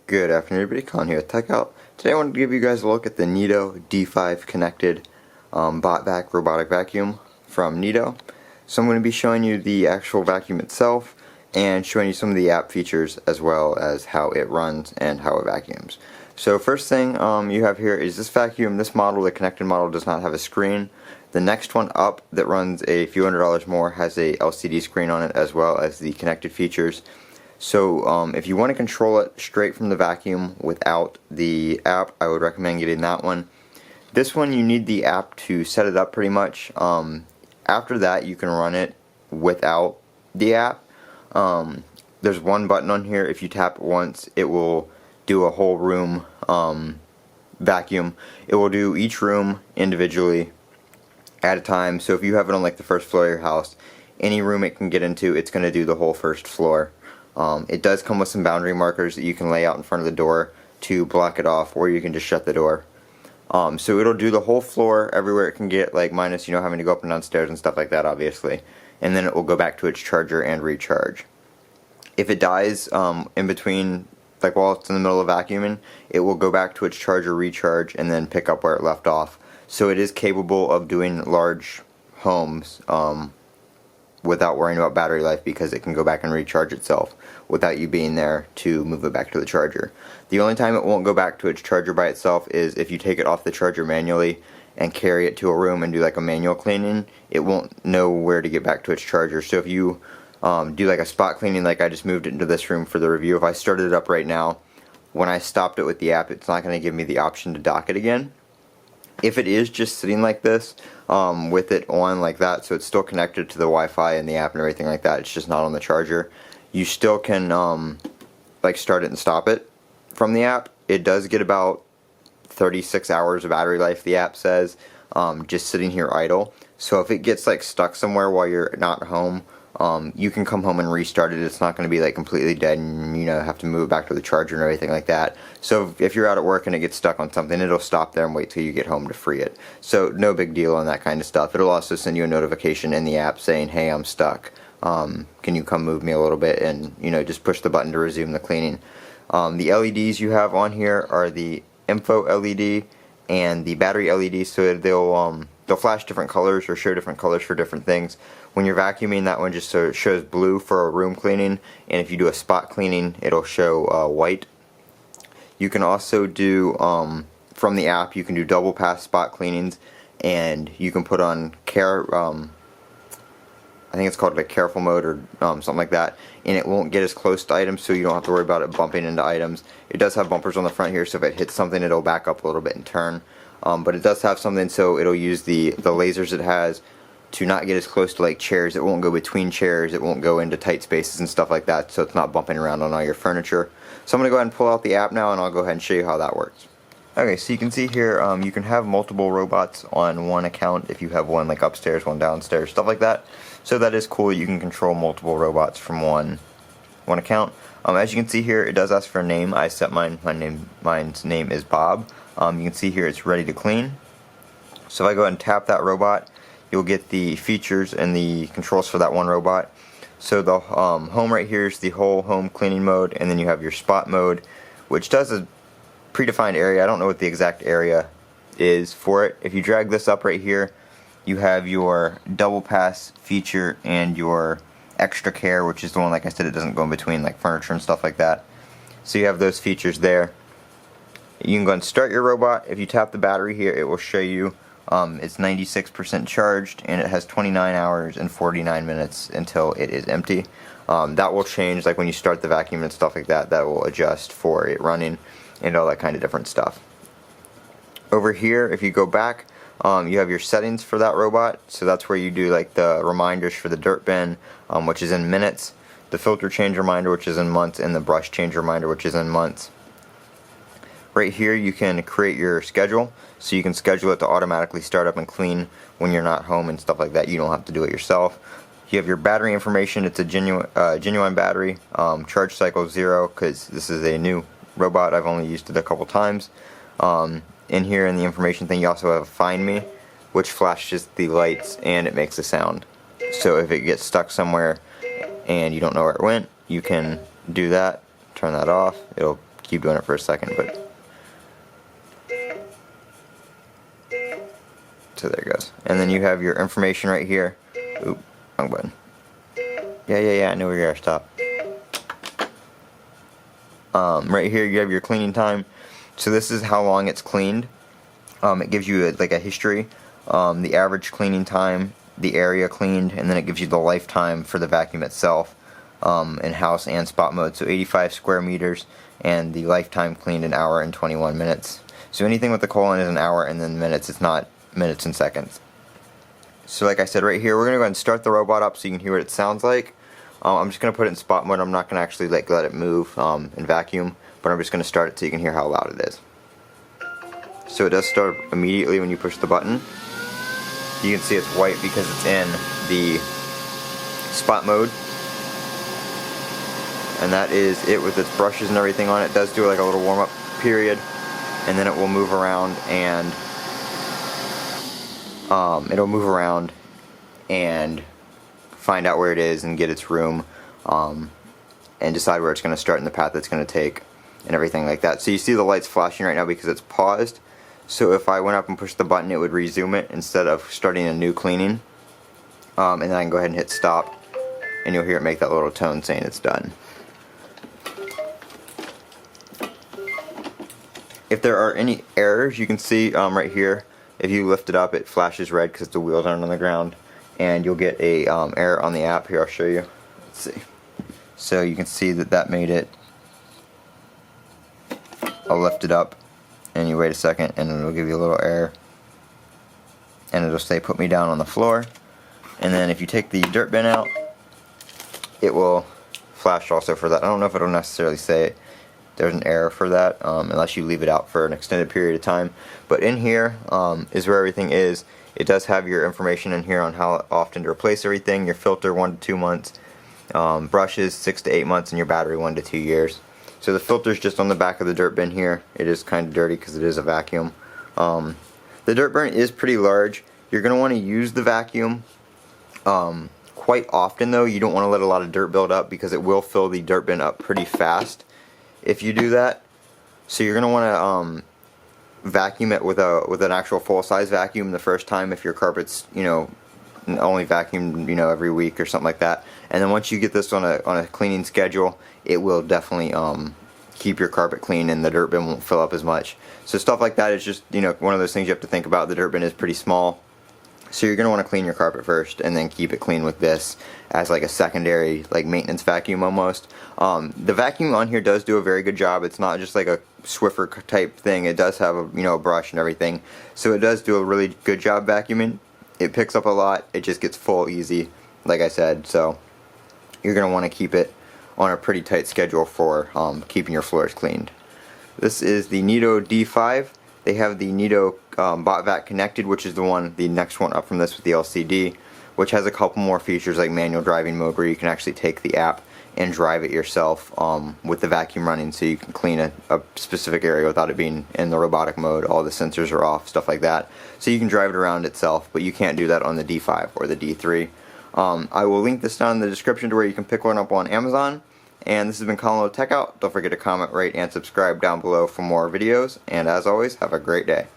Good afternoon everybody, Colin here with TechOut. Today I wanted to give you guys a look at the Neato D5 connected Botvac robotic vacuum from Neato. So I'm going to be showing you the actual vacuum itself and showing you some of the app features as well as how it runs and how it vacuums. So first thing you have here is this vacuum. This model, the connected model, does not have a screen. The next one up that runs a few $100s more has a LCD screen on it as well as the connected features. So if you want to control it straight from the vacuum without the app, I would recommend getting that one. This one you need the app to set it up pretty much. After that you can run it without the app. There's one button on here. If you tap it once, it will do a whole room vacuum. It will do each room individually at a time. So if you have it on like the first floor of your house, any room it can get into, it's going to do the whole first floor. It does come with some boundary markers that you can lay out in front of the door to block it off, or you can just shut the door. So it'll do the whole floor everywhere it can get, like minus having to go up and down stairs and stuff like that, obviously. And then it will go back to its charger and recharge. If it dies in between, like while it's in the middle of vacuuming, it will go back to its charger, recharge, and then pick up where it left off. So it is capable of doing large homes without worrying about battery life, because it can go back and recharge itself without you being there to move it back to the charger. The only time it won't go back to its charger by itself is if you take it off the charger manually and carry it to a room and do like a manual cleaning. It won't know where to get back to its charger. So if you do like a spot cleaning, like I just moved it into this room for the review, if I started it up right now, when I stopped it with the app, it's not going to give me the option to dock it again. If it is just sitting like this, with it on like that, so it's still connected to the Wi-Fi and the app and everything like that, it's just not on the charger, you still can like start it and stop it from the app. It does get about 36 hours of battery life, the app says, just sitting here idle. So if it gets like stuck somewhere while you're not home, you can come home and restart it. It's not going to be like completely dead and have to move it back to the charger and everything like that. So if you're out at work and it gets stuck on something, it'll stop there and wait till you get home to free it. So no big deal on that kind of stuff. It'll also send you a notification in the app saying, hey, I'm stuck. Can you come move me a little bit, and just push the button to resume the cleaning. The LEDs you have on here are the info LED and the battery LED, so they'll flash different colors or show different colors for different things. When you're vacuuming, that one just shows blue for a room cleaning, and if you do a spot cleaning, it'll show white. You can also do, from the app, you can do double pass spot cleanings, and you can put on I think it's called like careful mode or something like that, and it won't get as close to items, so you don't have to worry about it bumping into items. It does have bumpers on the front here, so if it hits something, it'll back up a little bit and turn. But it does have something, so it'll use the lasers it has to not get as close to like chairs. It won't go between chairs, it won't go into tight spaces and stuff like that, so it's not bumping around on all your furniture. So I'm going to go ahead and pull out the app now, and I'll go ahead and show you how that works. Okay, so you can see here, you can have multiple robots on one account if you have one like upstairs, one downstairs, stuff like that. So that is cool. You can control multiple robots from one account. As you can see here, it does ask for a name. I set mine. Mine's name is Bob. You can see here it's ready to clean. So if I go ahead and tap that robot, you'll get the features and the controls for that one robot. So the home right here is the whole home cleaning mode, and then you have your spot mode, which does a predefined area. I don't know what the exact area is for it. If you drag this up right here, you have your double pass feature and your extra care, which is the one, like I said, it doesn't go in between like furniture and stuff like that. So you have those features there. You can go and start your robot. If you tap the battery here, it will show you it's 96% charged, and it has 29 hours and 49 minutes until it is empty. That will change, like when you start the vacuum and stuff like that, that will adjust for it running and all that kind of different stuff. Over here, if you go back, you have your settings for that robot. So that's where you do like the reminders for the dirt bin, which is in minutes, the filter change reminder, which is in months, and the brush change reminder, which is in months. Right here you can create your schedule, so you can schedule it to automatically start up and clean when you're not home and stuff like that. You don't have to do it yourself. You have your battery information. It's a genuine battery. Charge cycle 0, because this is a new robot. I've only used it a couple times. In here in the information thing, you also have Find Me, which flashes the lights and it makes a sound. So if it gets stuck somewhere and you don't know where it went, you can do that, turn that off. It'll keep doing it for a second, but so there it goes. And then you have your information right here. Oop, wrong button. Yeah, I know where you are, stop. Right here you have your cleaning time. So this is how long it's cleaned. It gives you like a history, the average cleaning time, the area cleaned, and then it gives you the lifetime for the vacuum itself, in house and spot mode. So 85 square meters, and the lifetime cleaned an hour and 21 minutes. So anything with the colon is an hour, and then minutes, it's not minutes and seconds. So like I said, right here, we're going to go ahead and start the robot up so you can hear what it sounds like. I'm just going to put it in spot mode. I'm not going to actually like let it move and vacuum, but I'm just going to start it so you can hear how loud it is. So it does start immediately when you push the button. You can see it's white because it's in the spot mode. And that is it with its brushes and everything on it. It does do like a little warm-up period, and then it will move around and find out where it is and get its room, and decide where it's going to start and the path it's going to take and everything like that. So you see the lights flashing right now because it's paused. So if I went up and pushed the button, it would resume it instead of starting a new cleaning. And then I can go ahead and hit stop, and you'll hear it make that little tone saying it's done. If there are any errors, you can see right here, if you lift it up, it flashes red because the wheels aren't on the ground, and you'll get a error on the app. Here, I'll show you. Let's see. So you can see that made it. I'll lift it up, and you wait a second, and it'll give you a little error, and it'll say put me down on the floor. And then if you take the dirt bin out, it will flash also for that. I don't know if it'll necessarily say there's an error for that, unless you leave it out for an extended period of time. But in here is where everything is. It does have your information in here on how often to replace everything, your filter 1 to 2 months, brushes 6 to 8 months, and your battery 1 to 2 years. So the filter's just on the back of the dirt bin here. It is kind of dirty because it is a vacuum. The dirt bin is pretty large. You're going to want to use the vacuum quite often though. You don't want to let a lot of dirt build up because it will fill the dirt bin up pretty fast if you do that. So you're going to want to vacuum it with an actual full-size vacuum the first time if your carpet's, only vacuumed, every week or something like that. And then once you get this on a cleaning schedule, it will definitely keep your carpet clean and the dirt bin won't fill up as much. So stuff like that is just, one of those things you have to think about. The dirt bin is pretty small. So you're going to want to clean your carpet first and then keep it clean with this as like a secondary like maintenance vacuum almost. The vacuum on here does do a very good job. It's not just like a Swiffer type thing. It does have a brush and everything. So it does do a really good job vacuuming. It picks up a lot. It just gets full easy, like I said. So you're going to want to keep it on a pretty tight schedule for keeping your floors cleaned. This is the Neato D5. They have the Neato Botvac connected, which is the next one up from this with the LCD, which has a couple more features like manual driving mode where you can actually take the app and drive it yourself with the vacuum running, so you can clean a specific area without it being in the robotic mode. All the sensors are off, stuff like that. So you can drive it around itself, but you can't do that on the D5 or the D3. I will link this down in the description to where you can pick one up on Amazon. And this has been Colin with TechOut. Don't forget to comment, rate, and subscribe down below for more videos. And as always, have a great day.